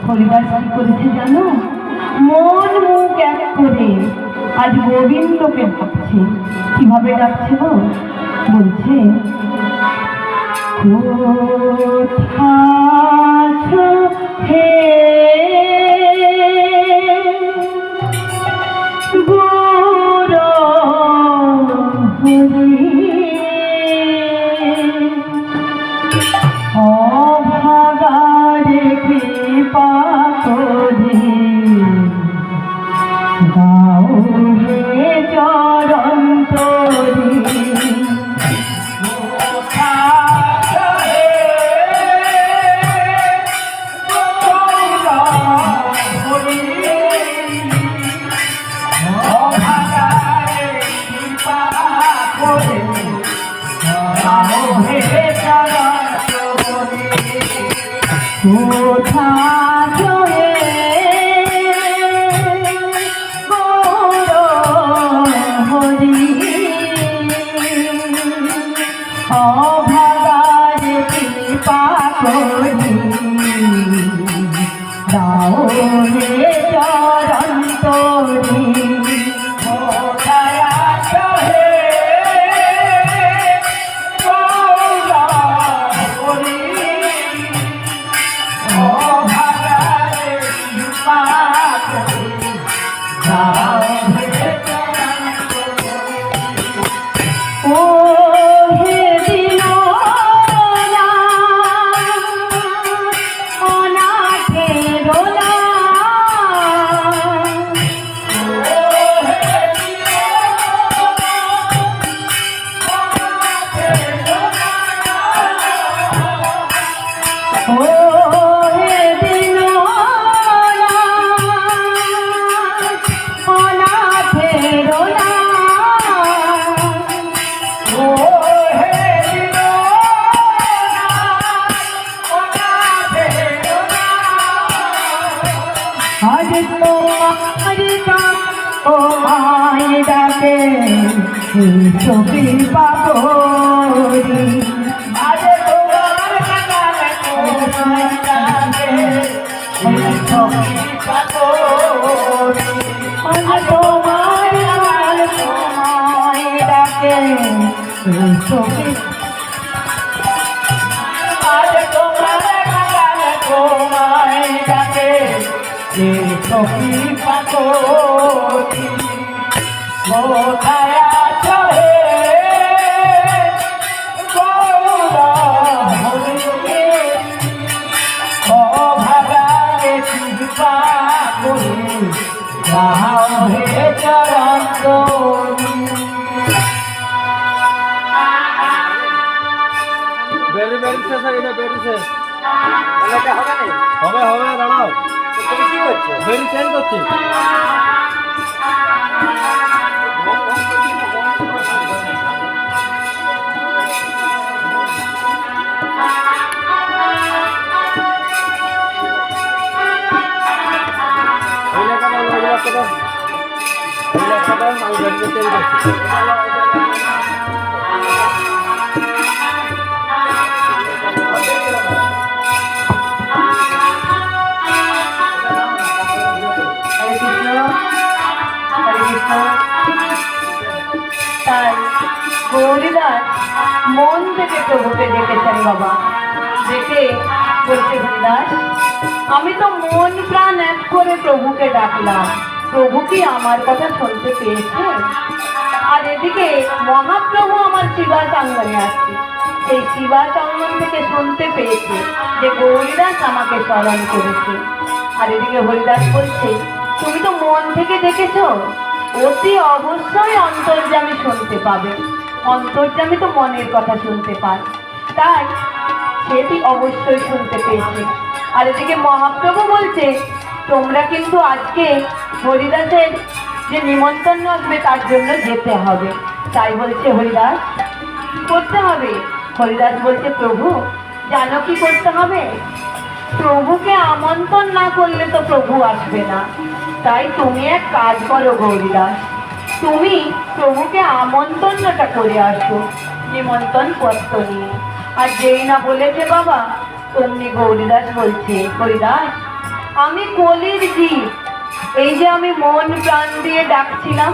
হরিদাস কি করেছে জানো? মন মুখ এক করে আজ গোবিন্দকে ডাকছে। কিভাবে ডাকছে গো? বলছে, কোথাছো হে গৌর হরি, অভাগারে কৃপা করে দাও হে চরণ তরি। কোথাছো হে গৌর হরি, অভাগারে কৃপা করি দাও হে চরণ তরি। কৃপা করি আরে তোমার কাছে কৃপা করি, তোমার ডাকে আরে তোমার ডাকে কৃপা করি। কোথায় আছো হে গৌর হরি, অভাগারে কৃপা করি দাও হে চরণ তরি। বেরিয়েছে স্যার, এটা বেরিয়েছে, হবে হবে দাঁড়াও। তুমি কি করছো? বেরি চেঞ্জ করছি। তাই হরিদাস মন থেকে প্রভুকে ডেকেছেন বাবা। ডেকে বলছে, হরিদাস আমি তো মন প্রাণ এক করে প্রভুকে ডাকলাম, প্রভু কি আমার কথা শুনতে পেয়েছে? আর এদিকে মহাপ্রভু আমার শিবাচাঙ্গনে আসছে, সেই শিবাচাঙ্গন থেকে শুনতে পেয়েছে যে হরিদাস আমাকে স্মরণ করেছে। আর এদিকে হরিদাস বলছে, তুমি তো মন থেকে ডেকেছ, অতি অবশ্যই অন্তর্যামী শুনতে পাবে। অন্তর্যামী তো মনের কথা শুনতে পায়, তাই সেটি অবশ্যই শুনতে পেয়েছে। আর এদিকে মহাপ্রভু বলছে, তোমরা কিন্তু আজকে হরিদাসের যে নিমন্ত্রণ আসবে তার জন্য যেতে হবে। তাই বলছে হরিদাস করতে হবে। হরিদাস বলছে, প্রভু জানো কি করতে হবে? প্রভুকে আমন্ত্রণ না করলে তো প্রভু আসবে না। তাই তুমি এক কাজ করো গৌরীদাস, তুমি প্রভুকে আমন্ত্রণটা করে আসো নিমন্ত্রণ পত্র নিয়ে। আর যেই না বলেছে বাবা, অমনি গৌরীদাস বলছে, হরিদাস আমি কলির জীব। এই যে আমি মন প্রাণ দিয়ে ডাকছিলাম,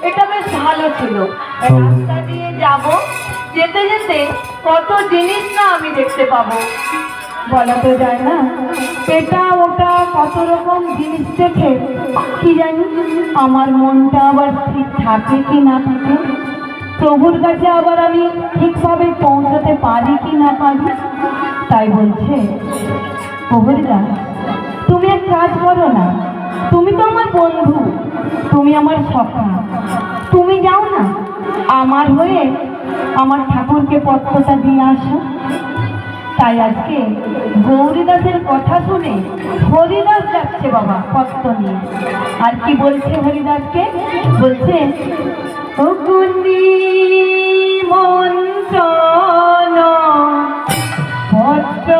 এটা বেশ ভালো ছিল। রাস্তা দিয়ে যাব, যেতে যেতে কত জিনিস না আমি দেখতে পাবো। বলা তো যায় না, এটা ওটা কত রকম জিনিস দেখে কি জানি আমার মনটা আবার ঠিক থাকে কি না থাকে, প্রভুর কাছে আবার আমি ঠিকভাবে পৌঁছতে পারি কি না পারি। তাই বলছে, প্রভুরা তুমি এক কাজ করো না, তুমি তো আমার বন্ধু, তুমি আমার সখা, তুমি যাও না আমার হয়ে আমার ঠাকুরকে পত্রটা দিয়ে আসো। তাই আজকে গৌরীদাসের কথা শুনে হরিদাস যাচ্ছে বাবা পত্র নিয়ে। আর কি বলছে হরিদাসকে? বলছে, ও কুন্দি মন্ত্রণ পত্র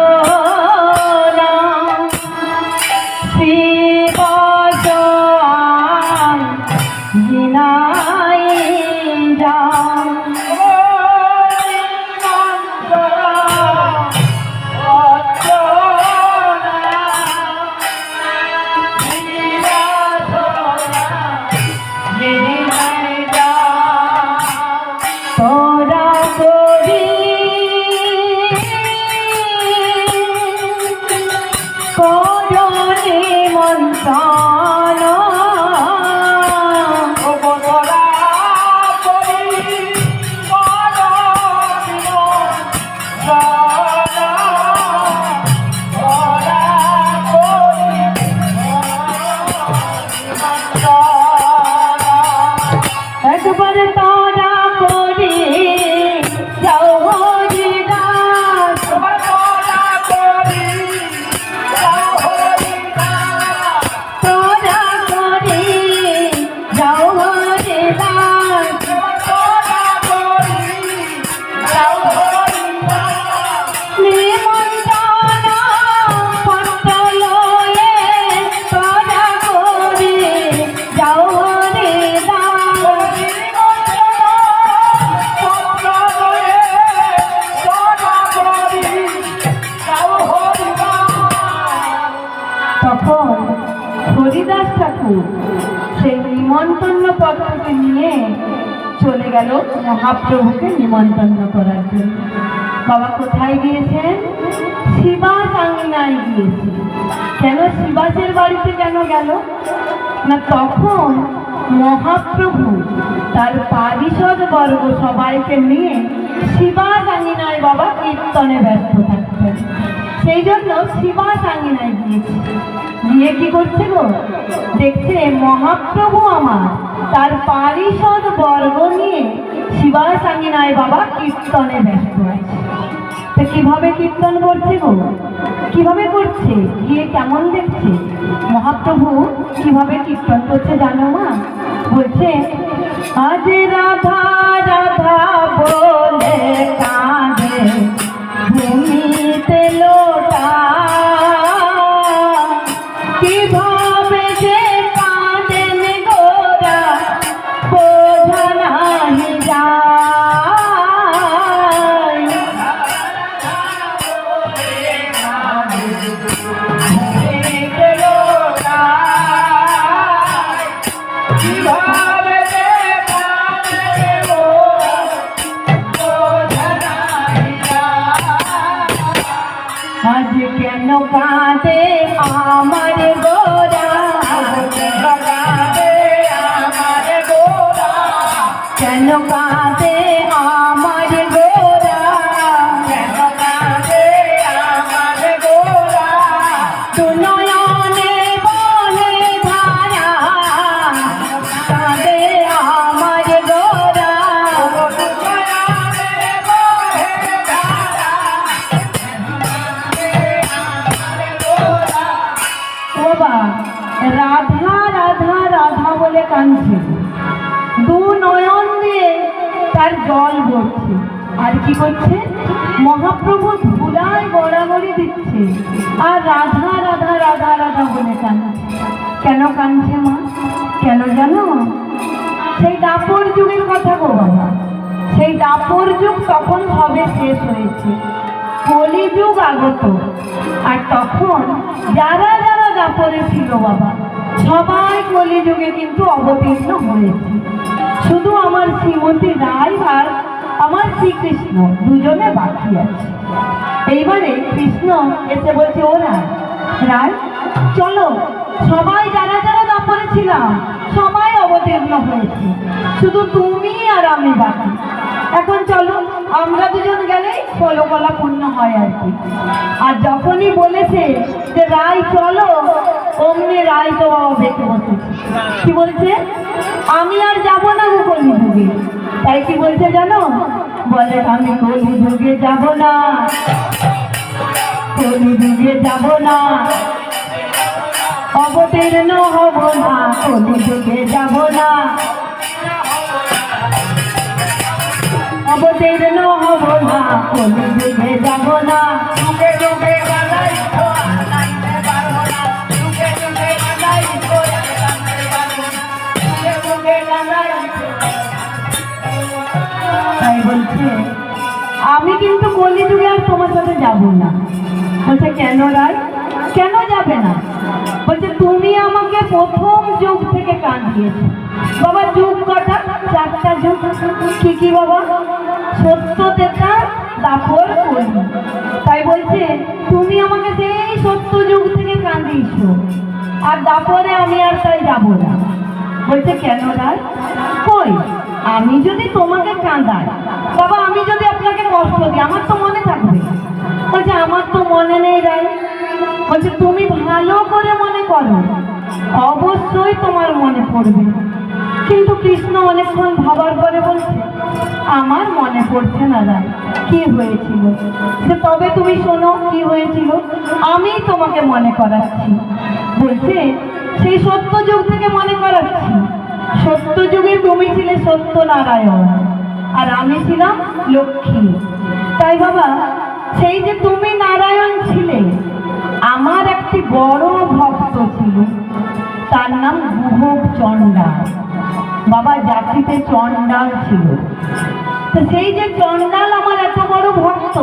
হরিদাস ঠাকুর সেই নিমন্ত্রণ পত্রকে নিয়ে চলে গেল মহাপ্রভুকে নিমন্ত্রণ করার জন্য। বাবা কোথায় গিয়েছেন? শিবাস আঙ্গিনায় গিয়েছে। কেন শিবাসের বাড়িতে কেন গেল না, তখন মহাপ্রভু তার পারিষদ বর্গ সবাইকে নিয়ে শিবাস আঙ্গিনায় বাবা কীর্তনে ব্যস্ত থাকতেন। সেই জন্য শিবাস আঙ্গিনায় গিয়েছে। গিয়ে কি করছে গো? দেখছে মহাপ্রভু আমার তার পারিষদ বর্গ নিয়ে শিবাস আঙ্গিনায় বাবা কীর্তনে ব্যস্ত আছে। তো কিভাবে কীর্তন করছে গো? কিভাবে করছে? গিয়ে কেমন দেখছে মহাপ্রভু কিভাবে কীর্তন করছে জানো মা? বলছে, আজ রাধা রাধা বলে কাঁদে ভূমিতে লোটা, কিভাবে যে কাঁদেন গোরা বোঝা নাহি যায়। আজ কেন কাঁদে আমার গোরা, কেন কাঁদে আমার গোরা, সুনয়নে বনে ধারা কাঁদে আমার গোরা। রাধা রাধা রাধা বলে কাঁদছে, দু নয়ন দিয়ে তার জল পড়ছে। আর কি করছে? মহাপ্রভু ধুলায় গড়াগড়ি দিচ্ছে আর রাধা রাধা রাধা রাধা বলে কাঁদছে। কেন কাঁদছে মা? কেন জানো? সেই দাপর যুগের কথা গো বাবা। সেই দাপর যুগ তখন হবে শেষ হয়েছে, কলিযুগ আগত। আর তখন যারা যারা দাপরে ছিল বাবা, সবাই কলিযুগে কিন্তু অবতীর্ণ হয়েছে। শুধু আমার শ্রীমতী রায় আর আমার শ্রীকৃষ্ণ দুজনে বাকি আছে। এইবারে কৃষ্ণ এসে বলছে, ও রায়, রায় চলো, সবাই যারা যারা দাপরে ছিলাম সবাই অবতীর্ণ হয়েছে, শুধু তুমি আর আমি বাকি। এখন চলো, আমরা দুজন গেলেই ষোলকলা পূর্ণ হয় আর কি। আর যখনই বলেছে যে রায় চলো, অমনি রায় তো বাবা বেঁকে বসেছে। কি বলছে? আমি আর যাব না গো কলিযুগে। তাই কি বলছে জানো? বলে আমি কলিযুগে যাব না, কলিযুগে যাব না, অবতীর্ণ হব না, কলিযুগে যাব না, অবতীর্ণ হব না, কলিযুগে যাব না। যুগে যুগে গালাই তো আনাইতে পারবো না, যুগে যুগে গালাই তো আনাইতে পারবো না, যুগে যুগে গালাই তো। তাই বলছে আমি কিন্তু কলিযুগে আর তোমার সাথে যাব না। বলছে কেন রায়, কেন যাবে না? বলছে তুমি আমাকে প্রথম যুগ থেকে কান দিয়েছো বাবা। যুগ কটা? 4টা যুগ। কি কি বাবা? সত্য, তেতা, দাপর, কলি। তাই বলছে তুমি আমাকে সেই সত্য যুগ থেকে কান দিয়েছো, আর দাপরে আমি আর তাই যাব না। বলছে কেন রায়? কই আমি যদি তোমাকে কাঁদাই বাবা, আমি যদি আপনাকে কষ্ট দিই, আমার তো মনে থাকবে। বলছে আমার তো মনে নেই রায়। বলছে তুমি ভালো করে মনে করো, অবশ্যই তোমার মনে পড়বে। কিন্তু কৃষ্ণ অনেকক্ষণ ভাবার পরে বলছে আমার মনে পড়ছে না রায়, কি হয়েছিল। সে তবে তুমি শোনো কি হয়েছিল, আমি তোমাকে মনে করাচ্ছি। বলছে সেই সত্য যুগ থেকে মনে করাচ্ছি। সত্য যুগে তুমি ছিলে সত্যনারায়ণ আর আমি ছিলাম লক্ষ্মী। তাই বাবা সেই যে তুমি নারায়ণ ছিলে, আমার একটি বড় ভক্ত ছিল, তার নাম গুহব চণ্ডাল। বাবা জাতিতে চণ্ডাল ছিল। তো সেই যে চণ্ডাল আমার এত বড় ভক্ত,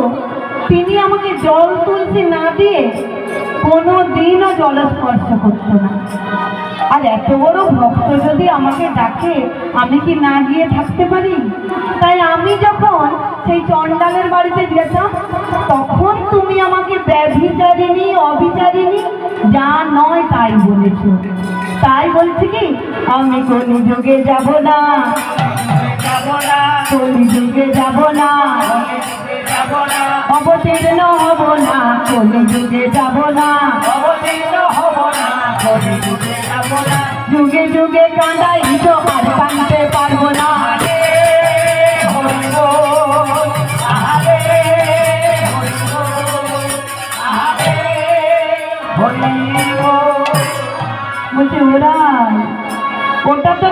তিনি আমাকে জল তুলসী না দিয়ে কোনো দিনও জলস্পর্শ করতো না। আর এত বড় ভক্ত যদি আমাকে ডাকে, আমি কি না গিয়ে থাকতে পারি? তাই আমি যখন সেই চণ্ডালের বাড়িতে যেতাম, তখন তুমি আমাকে ব্যভিচারিণী, অবিচারিণী, যা নয় তাই বলেছ। তাই বলছি কি আমি কলিযুগে যাব না, কলিযুগে যাব না, অবতীর্ণ হব না, কলিযুগে যাব না, অবতীর্ণ হব না, কলিযুগে যাব না। যুগে যুগে কাঁদাই তো আর কাঁদতে পারবো না। আরে হরি বল, আরে হরি বল, আরে হরি বল। বলছে ওরা ওটা তো